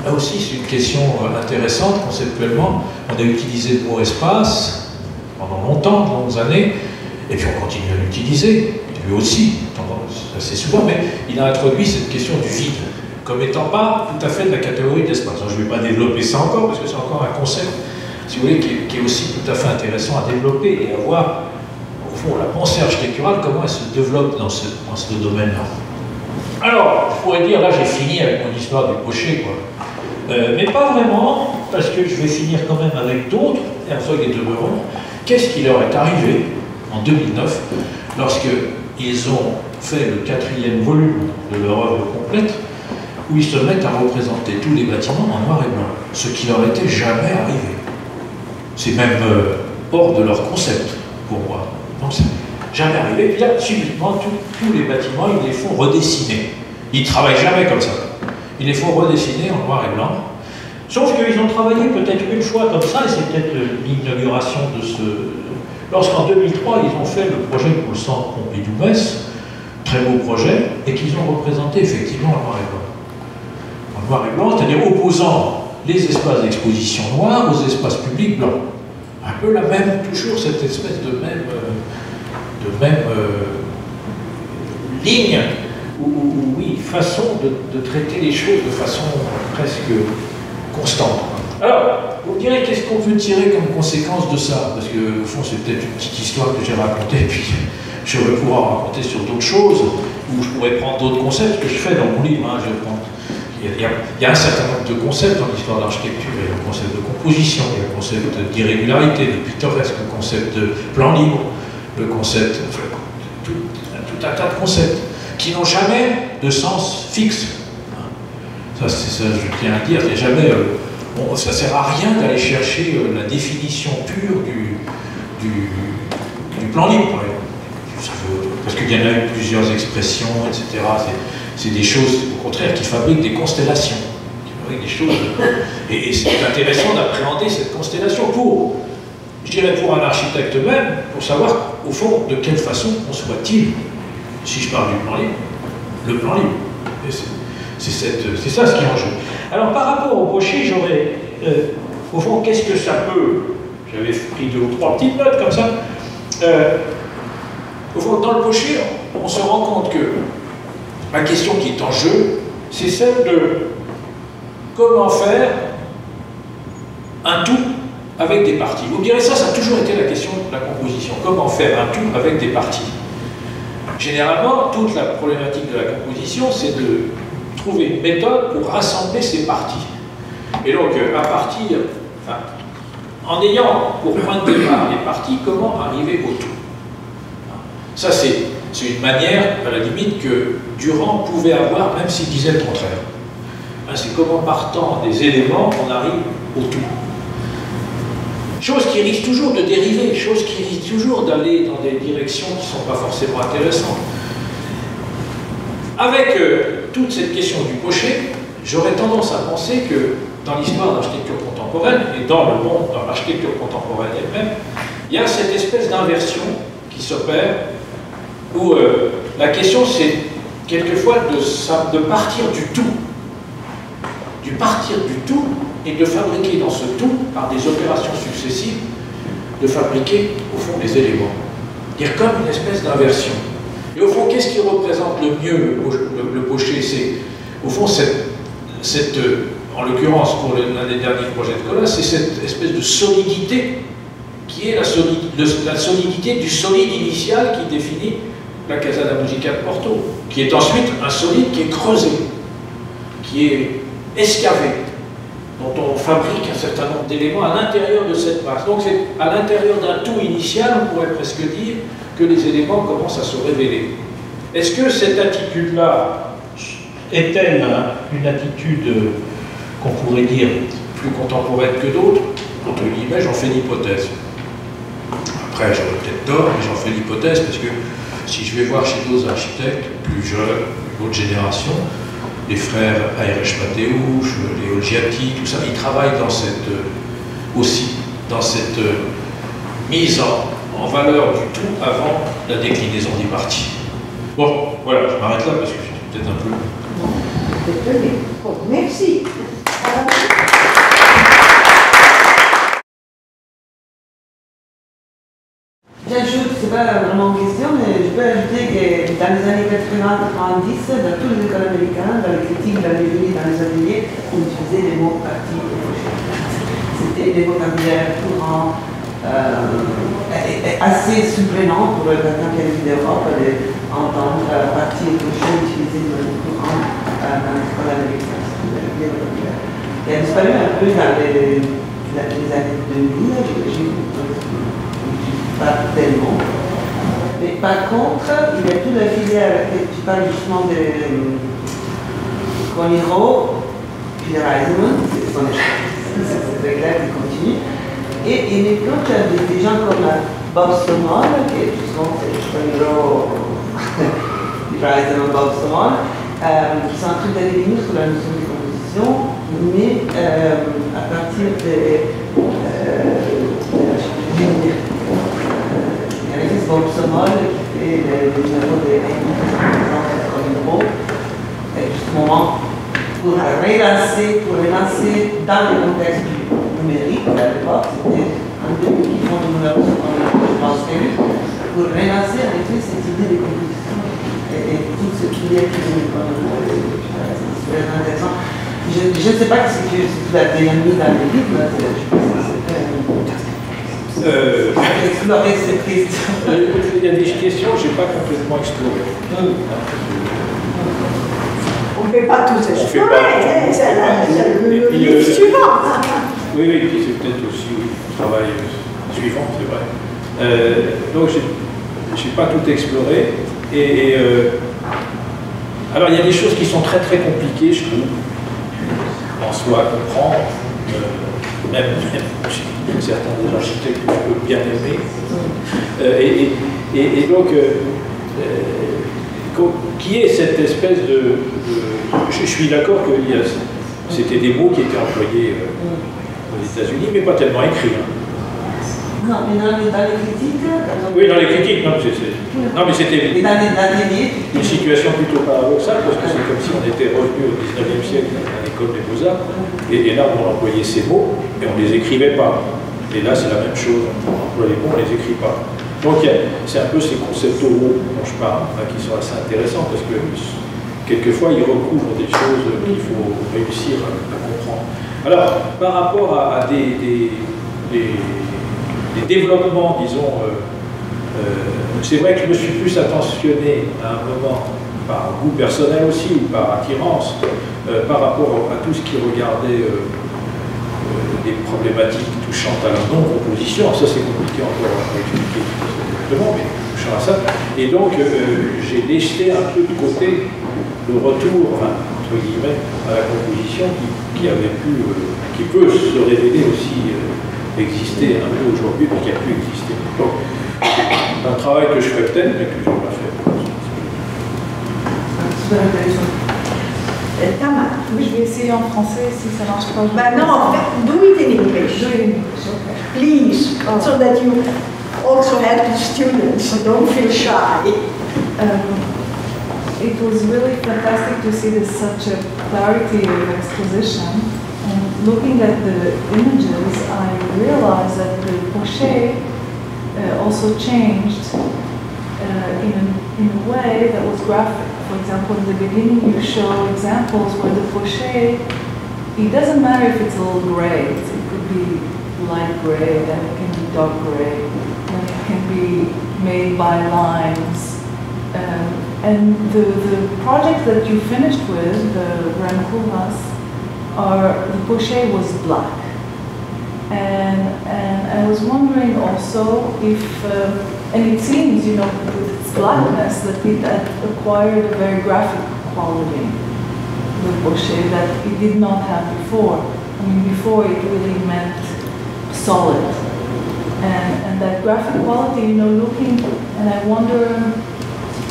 Là aussi, c'est une question intéressante conceptuellement. On a utilisé le mot espace pendant longtemps, de longues années, et puis on continue à l'utiliser, lui aussi, assez souvent, mais il a introduit cette question du vide. comme étant pas tout à fait de la catégorie de l'espace. Je ne vais pas développer ça encore, parce que c'est encore un concept, si vous voulez, qui est aussi tout à fait intéressant à développer et à voir, au fond, la pensée architecturale, comment elle se développe dans ce domaine-là. Alors, je pourrais dire, là j'ai fini avec mon histoire du Pochet, quoi. Mais pas vraiment, parce que je vais finir quand même avec d'autres, Herzog et de Meuron. Qu'est-ce qui leur est arrivé en 2009, lorsqu'ils ont fait le 4e volume de leur œuvre complète, où ils se mettent à représenter tous les bâtiments en noir et blanc, ce qui leur était jamais arrivé. C'est même hors de leur concept, pour moi. Donc c'est jamais arrivé. Puis là, subitement, tous les bâtiments, ils les font redessiner. Ils ne travaillent jamais comme ça. Ils les font redessiner en noir et blanc. Sauf qu'ils ont travaillé peut-être une fois comme ça, et c'est peut-être l'inauguration de ce... Lorsqu'en 2003, ils ont fait le projet pour le centre Pompidou-Metz, très beau projet, et qu'ils ont représenté effectivement en noir et blanc. En noir et blanc, c'est-à-dire opposant les espaces d'exposition noirs aux espaces publics blancs. Un peu la même, toujours cette espèce de même ligne, ou oui, façon de traiter les choses de façon presque constante. Alors, vous me direz, qu'est-ce qu'on peut tirer comme conséquence de ça? Parce que, au fond, c'est peut-être une petite histoire que j'ai racontée, puis je vais pouvoir raconter sur d'autres choses, ou je pourrais prendre d'autres concepts que je fais dans mon livre. Hein, il y a un certain nombre de concepts dans l'histoire de l'architecture. Il y a le concept de composition, il y a le concept d'irrégularité, de pittoresque, le concept de plan libre, le concept, enfin, tout un tas de concepts qui n'ont jamais de sens fixe. Ça, c'est ça, je tiens à dire, c'est jamais... ça ne sert à rien d'aller chercher la définition pure du plan libre, par exemple. Parce qu'il y en a eu plusieurs expressions, etc. C'est des choses, au contraire, qui fabriquent des constellations. Qui fabriquent des choses... Et c'est intéressant d'appréhender cette constellation pour, je dirais pour un architecte même, pour savoir, au fond, de quelle façon conçoit-il, si je parle du plan libre, le plan libre. C'est ça ce qui est en jeu. Alors par rapport au Pochet, j'aurais, au fond, qu'est-ce que ça peut... J'avais pris 2 ou 3 petites notes comme ça. Au fond, dans le Pochet, on se rend compte que la question qui est en jeu, c'est celle de comment faire un tout avec des parties. Vous me direz, ça a toujours été la question de la composition. Comment faire un tout avec des parties? Généralement, toute la problématique de la composition, c'est de trouver une méthode pour rassembler ces parties. Et donc, à partir, enfin, en ayant pour point de départ les parties, comment arriver au tout? Ça, c'est une manière, à la limite, que Durand pouvait avoir, même s'il disait le contraire. C'est comment, partant des éléments, on arrive au tout. Chose qui risque toujours de dériver, chose qui risque toujours d'aller dans des directions qui ne sont pas forcément intéressantes. Avec toute cette question du Pochet, j'aurais tendance à penser que dans l'histoire de l'architecture contemporaine, et dans le monde, dans l'architecture contemporaine elle-même, il y a cette espèce d'inversion qui s'opère, où la question c'est quelquefois de partir du tout, et de fabriquer dans ce tout, par des opérations successives, de fabriquer au fond les éléments. C'est-à-dire comme une espèce d'inversion. Et au fond, qu'est-ce qui représente le mieux le Pochet? C'est, au fond, en l'occurrence pour l'un des derniers projets de Colas, c'est cette espèce de solidité qui est la solidité du solide initial qui définit la Casa da Musica de Porto, qui est ensuite un solide qui est creusé, qui est escavé, dont on fabrique un certain nombre d'éléments à l'intérieur de cette masse. Donc c'est à l'intérieur d'un tout initial, on pourrait presque dire, que les éléments commencent à se révéler. Est-ce que cette attitude-là est-elle une attitude qu'on pourrait dire plus contemporaine que d'autres? Entre guillemets, j'en fais l'hypothèse. Après, j'aurais peut-être tort, mais j'en fais l'hypothèse parce que si je vais voir chez d'autres architectes plus jeunes, une autre génération, les frères Heinrich Mateusz, Léo Giatti, tout ça, ils travaillent dans aussi dans cette mise en valeur du tout avant la déclinaison des parties. Bon, voilà, je m'arrête là parce que je suis peut-être un peu... Bon, merci. J'ajoute, c'est pas vraiment une question, mais je peux ajouter que dans les années 80-90, dans tous les écoles américaines, dans les critiques, dans les jury, dans les ateliers, on utilisait les mots parti et fauché. C'était des vocabulaires courants, assez surprenant pour quelqu'un qui est venu d'Europe d'entendre parti et fauché utilisé de manière courante dans les écoles américaines. Il a disparu un peu dans les années 2000, je ne pas tellement. Mais par contre, il y a toute la filière, tu parles justement de Coniro, puis Reisman, c'est très clair qui continue. Et maintenant, tu as des gens comme Bob Stomol, qui est justement Coniro, Reisman, Bob Stomol, qui sont en train d'aller venir sur la notion de composition, mais à partir de Alexis Bob-Stomol qui fait le numéro de Coniro, justement pour relancer dans le contexte du numérique, à l'époque, c'était un début qui font le numéro sur Coniro, pour relancer en effet cette idée de composition et tout ce qui est très intéressant. Je ne sais pas si tu l'as déjà mis dans les livres, je pense que c'était explorer ces questions. Il y a des questions que je n'ai pas complètement explorées. On ne fait pas tout explorer, c'est le livre suivant. Oui, et puis c'est peut-être aussi le travail suivant, c'est vrai. Donc je n'ai pas tout exploré. Alors il y a des choses qui sont très très compliquées, je trouve, en soi à comprendre. Même certains des architectes que je peux bien aimer. Et donc, qui est cette espèce de... Je suis d'accord que c'était des mots qui étaient employés aux États-Unis, mais pas tellement écrits. Hein. Non, mais dans les critiques... Oui, dans les critiques, non, mais c'était une situation plutôt paradoxale, parce que c'est comme si on était revenu au 19e siècle à l'école des Beaux-Arts, et là on employait ces mots, et on ne les écrivait pas. Et là c'est la même chose, on emploie les mots, on ne les écrit pas. Donc c'est un peu ces conceptuaux dont je parle, hein, qui sont assez intéressants, parce que quelquefois ils recouvrent des choses qu'il faut réussir à comprendre. Alors, par rapport à des développements, disons, c'est vrai que je me suis plus attentionné à un moment, par goût personnel aussi, ou par attirance, par rapport à tout ce qui regardait des problématiques touchant à la non-composition. Ça c'est compliqué encore à expliquer exactement, mais touchant à ça. Et donc j'ai laissé un peu de côté le retour, enfin, entre guillemets, à la composition qui peut se révéler aussi exister un peu aujourd'hui, mais qui a pu exister. Donc, c'est un travail que je fais peut-être, mais que je n'ai pas fait. Super intéressant. Oui, je vais essayer en français si ça marche pas. But no, do it in English. Do it in English, okay. Please, so that you also help the students, so don't feel shy. It was really fantastic to see this such a clarity of exposition. And looking at the images, I realized that the pochet also changed in a way that was graphic. For example, in the beginning you show examples where the pochet, it doesn't matter if it's a little gray. It could be light gray, then it can be dark gray, then it can be made by lines. And the project that you finished with, the Rankulas, the pochet was black. And I was wondering also if, and it seems, you know, with its blackness, that it had acquired a very graphic quality, the pochet, that it did not have before. I mean, before it really meant solid. And that graphic quality, you know, looking, and I wonder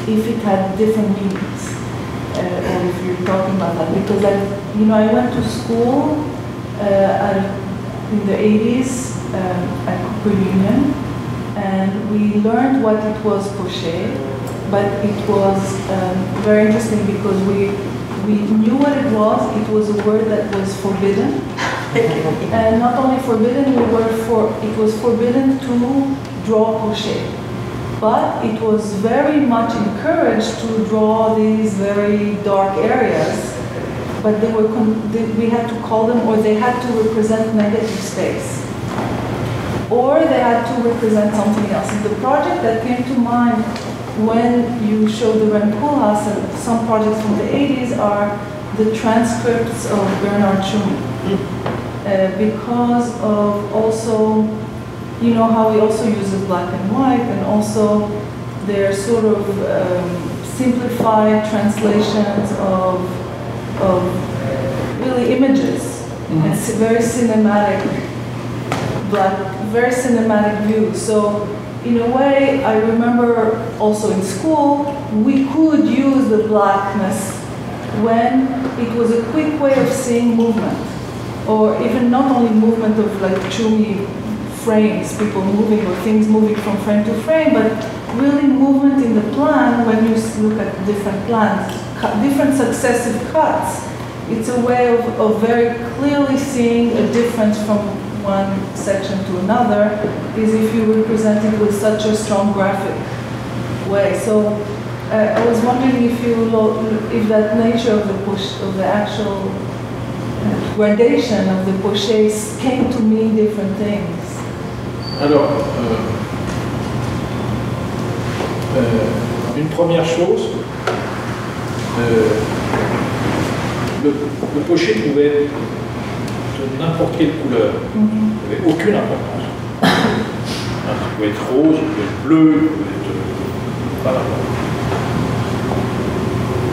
if it had different meanings, or if you're talking about that, because I went to school in the 80s at Cooper Union, and we learned what it was pochet, but it was very interesting because we knew what it was. It was a word that was forbidden, and not only forbidden, it was forbidden to draw pochet. But it was very much encouraged to draw these very dark areas, but we had to call them, or they had to represent negative space, or they had to represent something else. And the project that came to mind when you showed the Rem Koolhaas and some projects from the 80s are the transcripts of Bernard Tschumi. Because of also, you know how he also uses black and white, and also their sort of simplified translations of really images. Mm-hmm. It's very cinematic, very cinematic view. So in a way, I remember also in school, we could use the blackness when it was a quick way of seeing movement, or even not only movement of like Tschumi frames, people moving or things moving from frame to frame, but really movement in the plan when you look at different plans, different successive cuts. It's a way of very clearly seeing a difference from one section to another, is if you represent it with such a strong graphic way. So I was wondering if that nature of the actual gradation of the pochés came to mean different things. Alors, une première chose, le pochet pouvait être de n'importe quelle couleur, il n'avait aucune importance. Il pouvait être rose, il pouvait être bleu, il pouvait être... Voilà.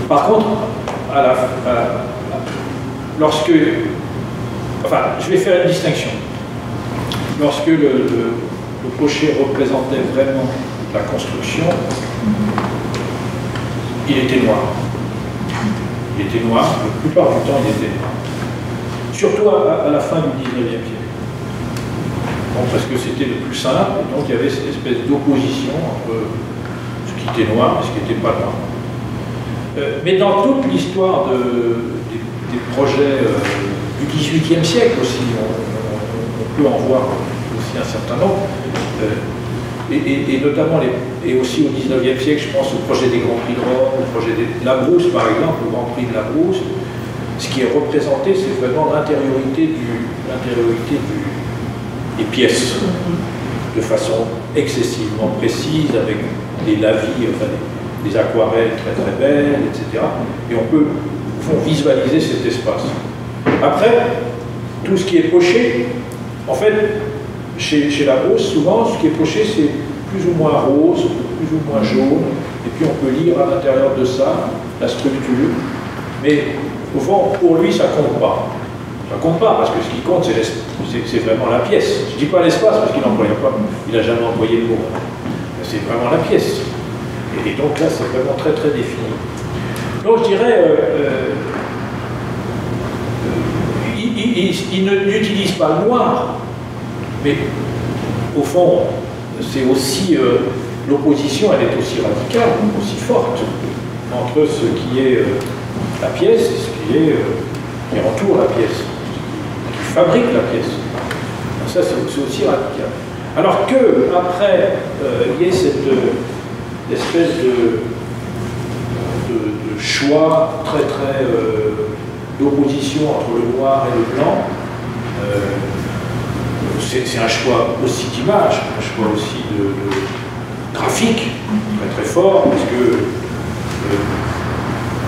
Par contre, lorsque... Enfin, je vais faire une distinction. Lorsque le pochet représentait vraiment la construction, il était noir. Il était noir, la plupart du temps il était noir. Surtout à la fin du 19e siècle. Bon, parce que c'était le plus simple, et donc il y avait cette espèce d'opposition entre ce qui était noir et ce qui n'était pas noir. Mais dans toute l'histoire des projets du 18e siècle aussi, on peut en voir aussi un certain nombre, et notamment, et aussi au 19e siècle, je pense au projet des Grands Prix de Rome, au projet de la Brousse par exemple, le Grand Prix de la Brousse. Ce qui est représenté, c'est vraiment l'intériorité des pièces, de façon excessivement précise, avec des lavis, enfin des aquarelles très très belles, etc. Et on peut au fond visualiser cet espace. Après, tout ce qui est poché, en fait, chez la Brousse, souvent, ce qui est poché, c'est plus ou moins rose, plus ou moins jaune, et puis on peut lire à l'intérieur de ça la structure. Mais au fond, pour lui, ça compte pas. Ça compte pas, parce que ce qui compte, c'est vraiment la pièce. Je dis pas l'espace, parce qu'il n'employait pas, il n'a jamais employé le mot. C'est vraiment la pièce. Et donc là, c'est vraiment très très défini. Donc je dirais, il n'utilise pas le noir, mais au fond, c'est aussi, l'opposition, elle est aussi radicale, aussi forte, entre ce qui est la pièce et ce qui entoure la pièce, qui fabrique la pièce. Ça, c'est aussi radical. Alors que, après, il y ait cette espèce de choix très très d'opposition entre le noir et le blanc, c'est un choix aussi d'image, un choix aussi de graphique, très très fort, parce que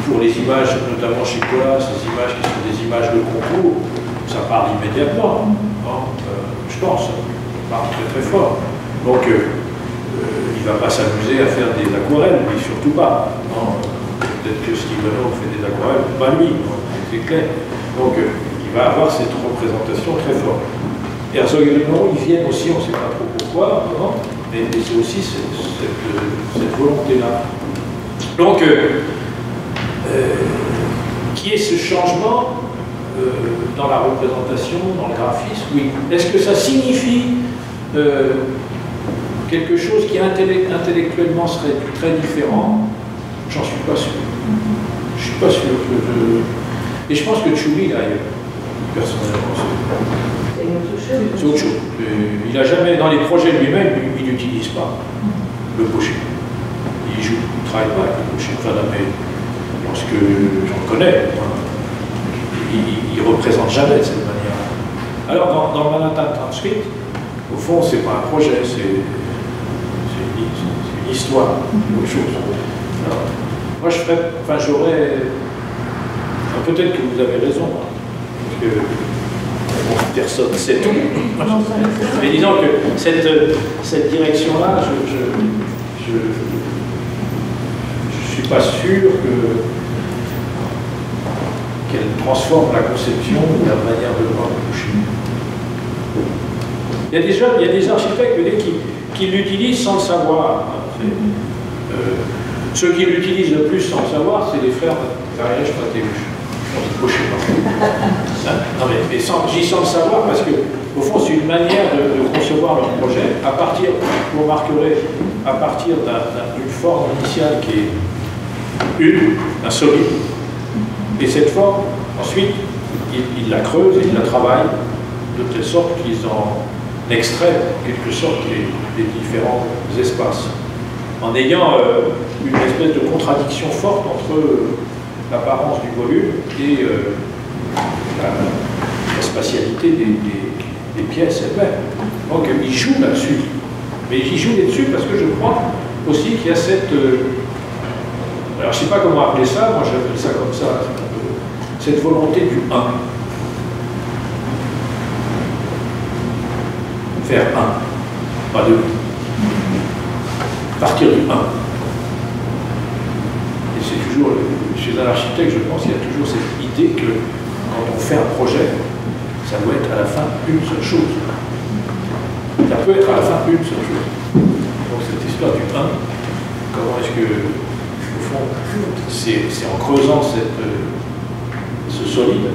pour les images, notamment chez Koolhaas, ces images qui sont des images de concours, ça parle immédiatement, je pense, ça parle très très fort. Donc il ne va pas s'amuser à faire des aquarelles, mais surtout pas. Peut-être que Steve Renaud fait des aquarelles, pas lui, c'est clair. Donc il va avoir cette représentation très forte. Et Herzog et Renaud, ils viennent aussi, on ne sait pas trop pourquoi, mais c'est aussi cette volonté-là. Donc, qui est ce changement dans la représentation, dans le graphisme? Oui. Est-ce que ça signifie quelque chose qui intellectuellement serait très différent? J'en suis pas sûr. Je suis pas sûr que... Et je pense que Tschumi, là, personnellement, c'est autre chose. Il n'a jamais, dans les projets lui-même, il n'utilise pas. le Baucher. Il joue, il travaille pas avec le Baucher. Enfin, là, mais lorsque j'en connais, il ne représente jamais de cette manière. Alors, dans le Manhattan Transcript, au fond, c'est pas un projet, c'est une histoire, autre chose. Alors, moi, j'aurais. Peut-être que vous avez raison, hein, parce que personne ne sait tout. Mais disons que cette direction-là, je ne suis pas sûr qu'elle transforme la conception ou la manière de voir le Baucher. Il y a des architectes qui l'utilisent sans le savoir. Ceux qui l'utilisent le plus sans le savoir, c'est les frères Mateusz. Non, mais j'y sans le savoir parce que, au fond, c'est une manière de concevoir leur projet vous remarquerez, à partir d'une forme initiale qui est un solide. Et cette forme, ensuite, ils la creusent et ils la travaillent de telle sorte qu'ils en extraient, en quelque sorte, les différents espaces. En ayant une espèce de contradiction forte entre l'apparence du volume et la spatialité des pièces elles-mêmes. Donc il joue là-dessus. Mais il joue là-dessus parce que je crois aussi qu'il y a cette... alors je ne sais pas comment appeler ça, moi j'appelle ça comme ça, cette volonté du 1. Faire 1, pas 2. Partir du 1. Et c'est toujours, chez un architecte, je pense, il y a toujours cette idée que quand on fait un projet, ça doit être à la fin une seule chose. Ça peut être à la fin une seule chose. Donc cette histoire du 1, comment est-ce que, au fond, c'est en creusant ce solide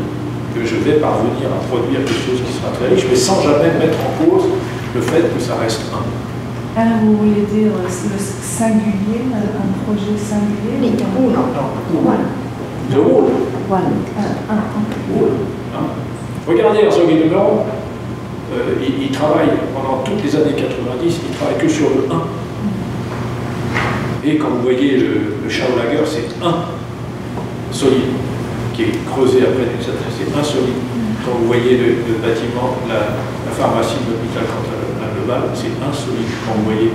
que je vais parvenir à produire quelque chose qui sera très riche, mais sans jamais mettre en cause le fait que ça reste 1. Alors, vous voulez dire le singulier, un projet singulier? Non. The whole. Regardez Herzog et de Meuron, il travaille pendant toutes les années 90, il travaille que sur le 1. Et quand vous voyez le Schaulager, c'est 1 solide, qui est creusé après, c'est 1 solide. Quand vous voyez le bâtiment, la pharmacie de l'hôpital global, c'est 1 solide. Quand vous voyez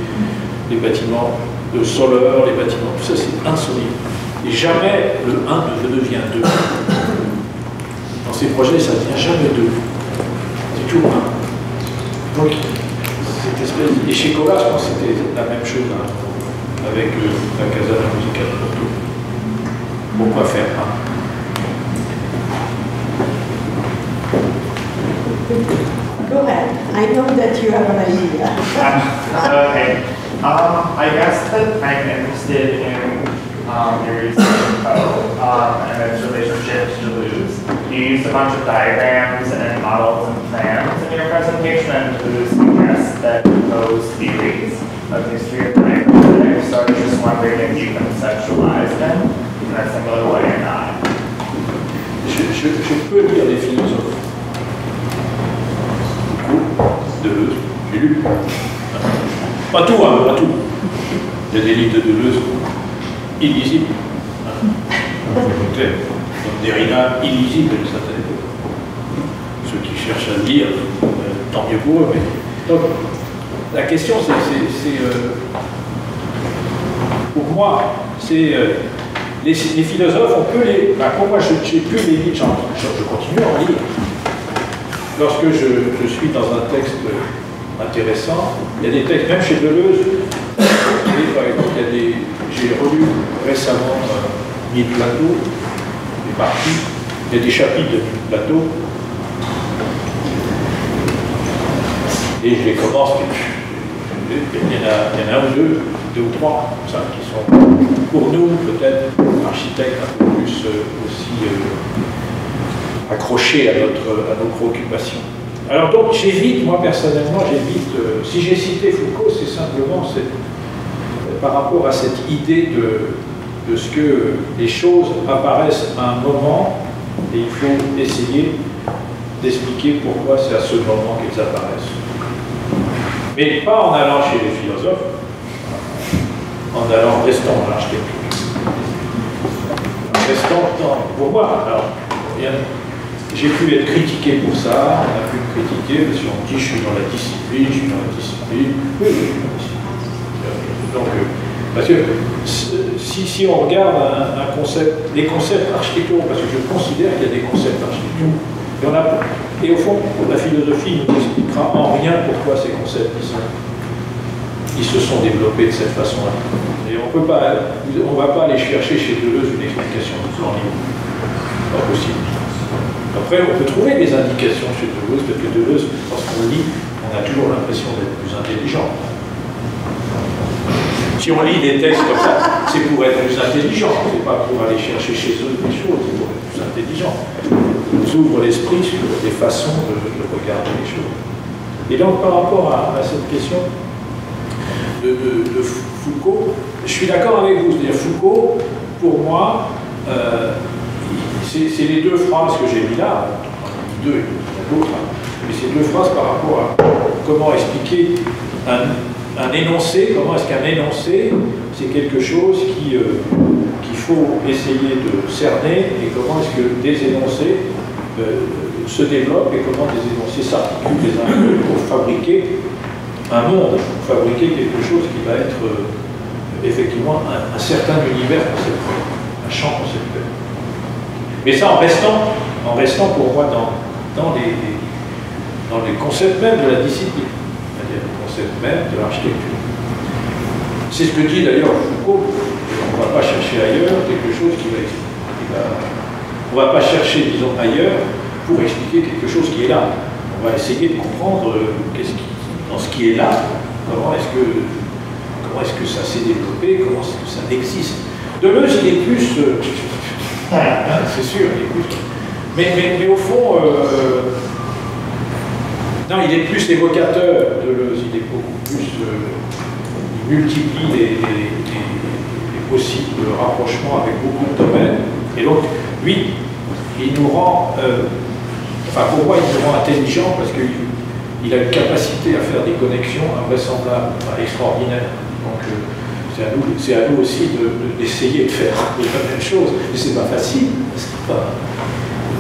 les bâtiments de Soler, les bâtiments, tout ça, c'est 1 solide. Et jamais le 1 ne devient 2. Dans ces projets, ça ne devient jamais 2. C'est toujours 1. Donc, cette espèce... Et chez Colas, je pense que c'était la même chose hein, avec la Casa de la Musica de Porto. Pourquoi faire 1? Go ahead. I know that you have an idea. Okay. I guess that I'm interested in your use of and its relationship to Deleuze. You used a bunch of diagrams and models and plans in your presentation, and Deleuze suggests that those theories of history of time. So I was just wondering if you conceptualize them in a similar way or not. Je peux lire les philosophes. Deleuze, j'ai lu. Pas tout, hein, pas tout. Il y a des livres de Deleuze illisibles. Comme Derrida, illisible d'une certaine époque. Ceux qui cherchent à le lire, tant mieux pour eux. Mais... Donc, la question, c'est pour moi, c'est les philosophes, on peut les... Ben, pour moi, je n'ai plus les lire, je continue à en lire. Lorsque je suis dans un texte intéressant, il y a des textes, même chez Deleuze, par exemple, j'ai relu récemment Mille Plateaux, des parties, il y a des chapitres de Mille Plateaux, et je les commence, il y en a un ou deux ou trois, comme ça, qui sont pour nous, peut-être, architectes un peu plus aussi accrochés à nos préoccupations. Alors donc, j'évite, moi personnellement, si j'ai cité Foucault, c'est simplement par rapport à cette idée de ce que les choses apparaissent à un moment, et il faut essayer d'expliquer pourquoi c'est à ce moment qu'elles apparaissent. Mais pas en allant chez les philosophes, en restant dans l'architecture. En restant pour moi, alors, j'ai pu être critiqué pour ça, on a pu me critiquer parce qu'on me dit je suis dans la discipline, je suis dans la discipline. Oui, je suis dans la discipline. Donc, parce que si on regarde les concepts architecturaux, parce que je considère qu'il y a des concepts architecturaux, et au fond, la philosophie nous expliquera en rien pourquoi ces concepts ils se sont développés de cette façon-là. Et on ne va pas aller chercher chez Deleuze une explication de ce livre. Pas possible. Après, on peut trouver des indications chez Deleuze, parce que Deleuze, lorsqu'on le lit, on a toujours l'impression d'être plus intelligent. Si on lit des textes comme ça, c'est pour être plus intelligent, c'est pas pour aller chercher chez eux des choses, c'est pour être plus intelligent. On ouvre l'esprit sur des façons de regarder les choses. Et donc, par rapport à cette question de Foucault, je suis d'accord avec vous, c'est-à-dire Foucault, pour moi, c'est les deux phrases que j'ai mis là, deux et d'autres, mais c'est deux phrases par rapport à comment expliquer un énoncé, comment est-ce qu'un énoncé, c'est quelque chose qu'il faut essayer de cerner, et comment est-ce que des énoncés se développent, et comment des énoncés s'articulent les uns les autres pour fabriquer un monde, pour fabriquer quelque chose qui va être effectivement un certain univers conceptuel, un champ conceptuel. Mais ça en restant pour moi dans les concepts même de la discipline, c'est-à-dire le concept même de l'architecture. C'est ce que dit d'ailleurs Foucault, on ne va pas chercher ailleurs quelque chose on ne va pas chercher, disons, ailleurs pour expliquer quelque chose qui est là. On va essayer de comprendre dans ce qui est là, comment est-ce que ça s'est développé, comment est-ce que ça existe. Deleuze, il est plus... c'est sûr, il est plus... Mais au fond, non, il est plus évocateur, Deleuze, il est beaucoup plus... il multiplie les possibles rapprochements avec beaucoup de domaines. Et donc, lui, il nous rend... pour moi, il nous rend intelligents parce qu'il a une capacité à faire des connexions invraisemblables, extraordinaires. Donc, c'est à nous aussi d'essayer de faire la même chose. Mais c'est pas facile, c'est pas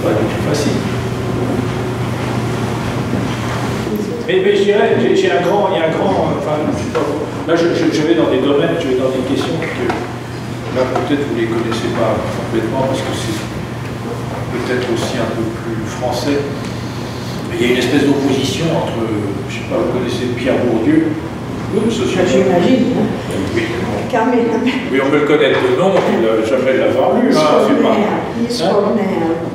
du tout facile. Mais je dirais, il y a un grand, là je vais dans des domaines, je vais dans des questions que là peut-être vous ne les connaissez pas complètement parce que c'est peut-être aussi un peu plus français. Mais il y a une espèce d'opposition entre, je ne sais pas, vous connaissez Pierre Bourdieu, le sociologue. J'imagine. Oui, Camille. oui, on peut le connaître de nom, jamais l'avoir lu.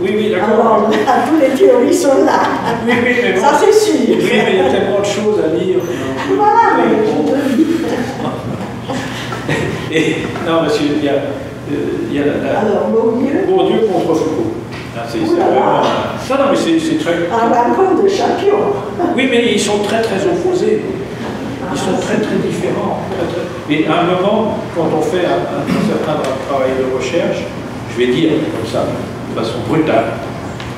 Oui, d'accord. Alors, toutes les théories sont là. Oui, mais bon, ça c'est sûr. Oui, mais il y a tellement de choses à lire. Voilà, mais je te dis. Et, non, parce qu'il y a Alors, Bourdieu contre Foucault. C'est vraiment... Non, mais c'est très... Un rencontre de champions. Oui, mais ils sont très opposés. Ils sont très différents. Et à un moment, quand on fait un certain travail de recherche, je vais dire comme ça, de façon brutale,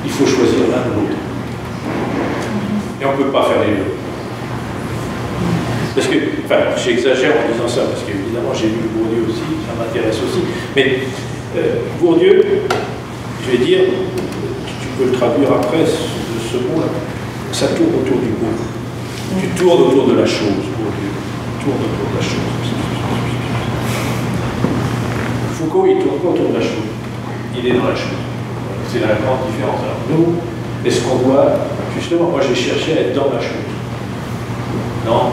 il faut choisir l'un ou l'autre. Et on ne peut pas faire les deux. Parce que, j'exagère en disant ça, parce qu'évidemment j'ai lu Bourdieu aussi, ça m'intéresse aussi. Mais Bourdieu, je vais dire, tu peux le traduire après, ce mot-là, ça tourne autour du beau. Tu tournes autour de la chose, Bourdieu. Tu tournes autour de la chose. Foucault, il ne tourne pas autour de la chose. Il est dans la chose. C'est la grande différence. Alors nous, est-ce qu'on doit... Justement, moi j'ai cherché à être dans la chose. Dans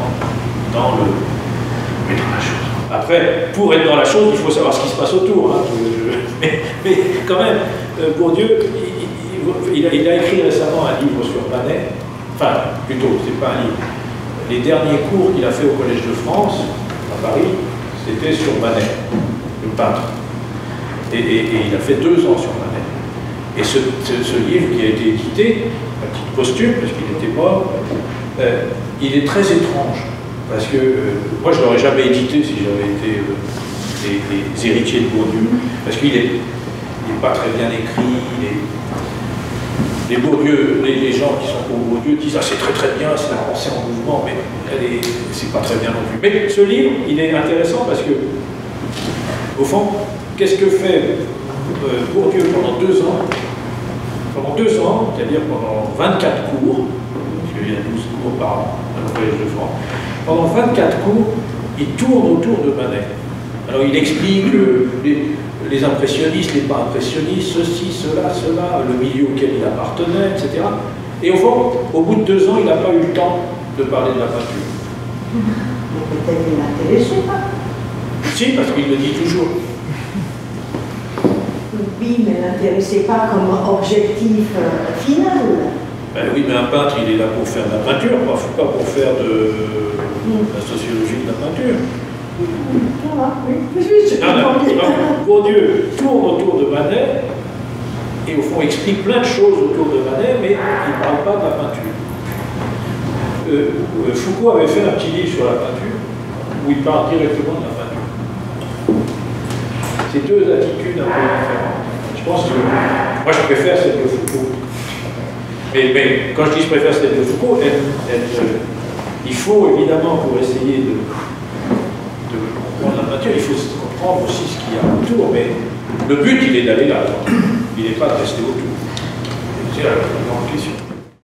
la chose. Après, pour être dans la chose, il faut savoir ce qui se passe autour. Hein. Mais quand même, Bourdieu, il a écrit récemment un livre sur Manet. Enfin, plutôt, c'est pas un livre. Les derniers cours qu'il a fait au Collège de France, à Paris, c'était sur Manet, le peintre. Et il a fait 2 ans sur Manet. Et ce livre qui a été édité, à titre posthume, parce qu'il était mort, il est très étrange. Parce que moi, je ne l'aurais jamais édité si j'avais été les héritiers de Bourdieu. Parce qu'il n'est pas très bien écrit. Les Bourdieu, les gens qui sont pour Bourdieu disent « Ah, c'est très bien, c'est la pensée en mouvement », mais c'est pas très bien non plus. Mais ce livre, il est intéressant parce que Au fond, qu'est-ce que fait Bourdieu pendant 2 ans? Pendant 2 ans, c'est-à-dire pendant 24 cours, parce qu'il y a 12 cours par an à le Collège de France, pendant 24 cours, il tourne autour de Manet. Alors il explique les impressionnistes, les pas impressionnistes, ceci, cela, le milieu auquel il appartenait, etc. Et au fond, au bout de 2 ans, il n'a pas eu le temps de parler de la peinture. Mais peut-être qu'il n'intéressait pas. Si, parce qu'il le dit toujours. Oui, mais n'intéressait pas comme objectif final. Ben oui, mais un peintre, il est là pour faire de la peinture, pas pour faire de la sociologie de la peinture. Ça va, oui. Bourdieu tourne autour de Manet et au fond explique plein de choses autour de Manet, mais il ne parle pas de la peinture. Foucault avait fait un petit livre sur la peinture où il parle directement de la peinture. C'est 2 attitudes un peu différentes. Je pense que moi je préfère celle de Foucault. Mais quand je dis je préfère celle de Foucault, il faut évidemment, pour essayer de comprendre la peinture, il faut comprendre aussi ce qu'il y a autour, mais le but il est d'aller là, il n'est pas de rester autour. C'est la grande question.